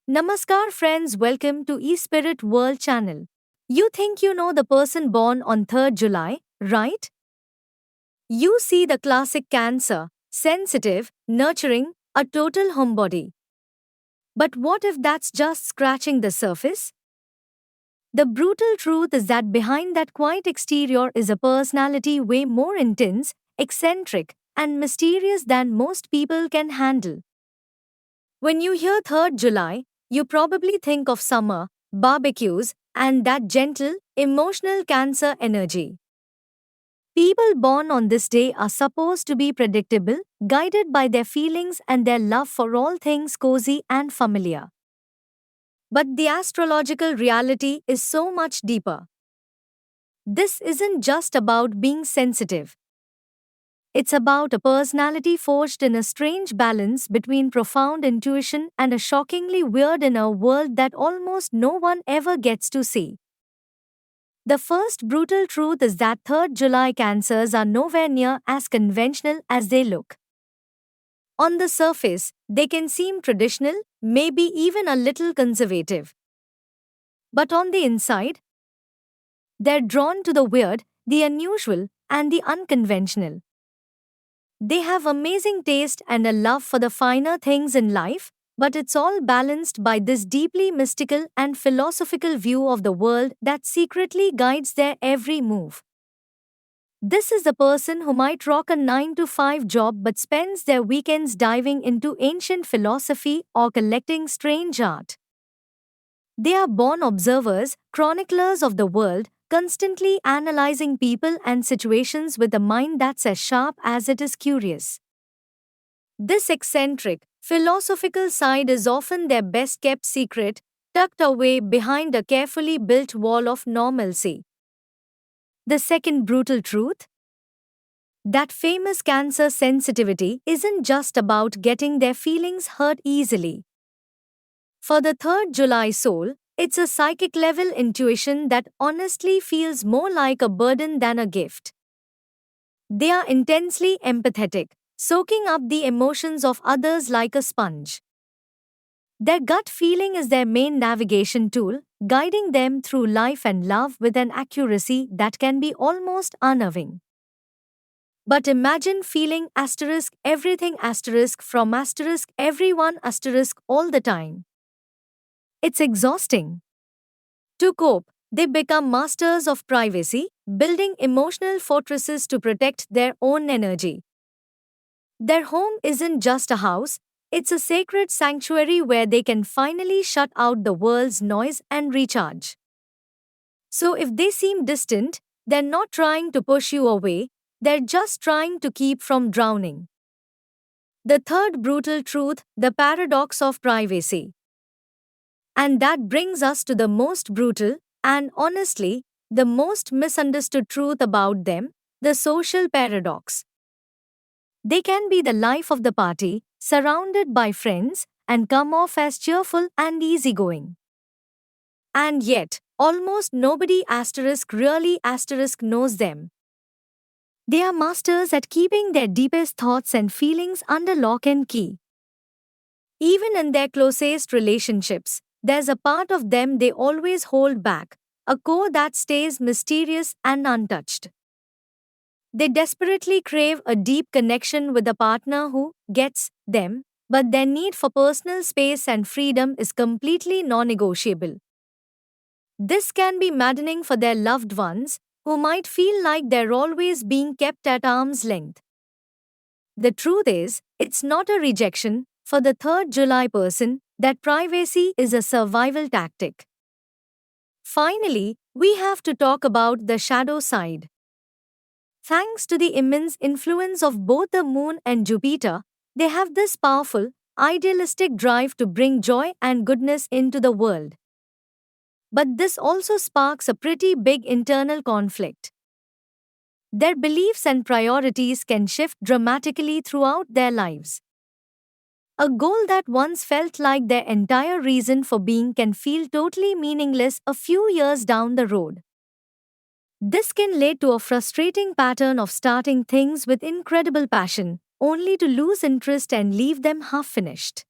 Namaskar friends, welcome to eSpirit World channel. You think you know the person born on 3rd July, right? You see the classic Cancer, sensitive, nurturing, a total homebody. But what if that's just scratching the surface? The brutal truth is that behind that quiet exterior is a personality way more intense, eccentric, and mysterious than most people can handle. When you hear 3rd July, you probably think of summer, barbecues, and that gentle, emotional Cancer energy. People born on this day are supposed to be predictable, guided by their feelings and their love for all things cozy and familiar. But the astrological reality is so much deeper. This isn't just about being sensitive. It's about a personality forged in a strange balance between profound intuition and a shockingly weird inner world that almost no one ever gets to see. The first brutal truth is that 3rd July Cancers are nowhere near as conventional as they look. On the surface, they can seem traditional, maybe even a little conservative. But on the inside, they're drawn to the weird, the unusual, and the unconventional. They have amazing taste and a love for the finer things in life, but it's all balanced by this deeply mystical and philosophical view of the world that secretly guides their every move. This is the person who might rock a 9 to 5 job but spends their weekends diving into ancient philosophy or collecting strange art. They are born observers, chroniclers of the world, constantly analyzing people and situations with a mind that's as sharp as it is curious. This eccentric, philosophical side is often their best kept secret, tucked away behind a carefully built wall of normalcy. The second brutal truth? That famous Cancer sensitivity isn't just about getting their feelings hurt easily. For the 3rd July soul, it's a psychic level intuition that honestly feels more like a burden than a gift. They are intensely empathetic, soaking up the emotions of others like a sponge. Their gut feeling is their main navigation tool, guiding them through life and love with an accuracy that can be almost unnerving. But imagine feeling everything from everyone all the time. It's exhausting. To cope, they become masters of privacy, building emotional fortresses to protect their own energy. Their home isn't just a house, it's a sacred sanctuary where they can finally shut out the world's noise and recharge. So if they seem distant, they're not trying to push you away, they're just trying to keep from drowning. The third brutal truth, the paradox of privacy. And that brings us to the most brutal, and honestly, the most misunderstood truth about them, the social paradox. They can be the life of the party, surrounded by friends, and come off as cheerful and easygoing. And yet, almost nobody really knows them. They are masters at keeping their deepest thoughts and feelings under lock and key. Even in their closest relationships, there's a part of them they always hold back, a core that stays mysterious and untouched. They desperately crave a deep connection with a partner who gets them, but their need for personal space and freedom is completely non-negotiable. This can be maddening for their loved ones, who might feel like they're always being kept at arm's length. The truth is, it's not a rejection. For the 3rd July person, that privacy is a survival tactic. Finally, we have to talk about the shadow side. Thanks to the immense influence of both the Moon and Jupiter, they have this powerful, idealistic drive to bring joy and goodness into the world. But this also sparks a pretty big internal conflict. Their beliefs and priorities can shift dramatically throughout their lives. A goal that once felt like their entire reason for being can feel totally meaningless a few years down the road. This can lead to a frustrating pattern of starting things with incredible passion, only to lose interest and leave them half finished.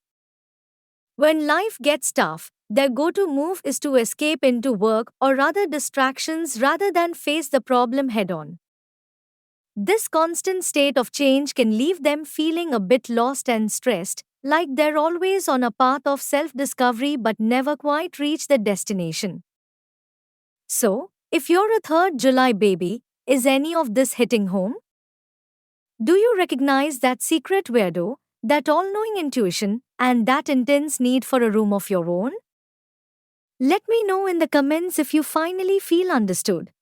When life gets tough, their go to move is to escape into work or other distractions rather than face the problem head on. This constant state of change can leave them feeling a bit lost and stressed, like they're always on a path of self discovery but never quite reach the destination. So, if you're a 3rd July baby, is any of this hitting home? Do you recognize that secret weirdo, that all knowing intuition, and that intense need for a room of your own? Let me know in the comments if you finally feel understood.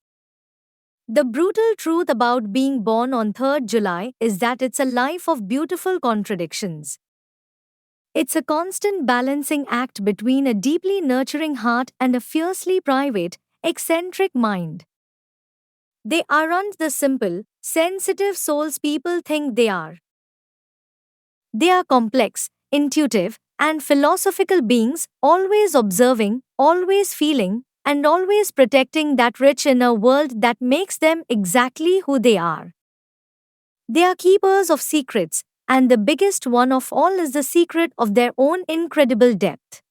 The brutal truth about being born on 3rd July is that it's a life of beautiful contradictions. It's a constant balancing act between a deeply nurturing heart and a fiercely private, eccentric mind. They aren't the simple, sensitive souls people think they are. They are complex, intuitive, and philosophical beings, always observing, always feeling, and always protecting that rich inner world that makes them exactly who they are. They are keepers of secrets, and the biggest one of all is the secret of their own incredible depth.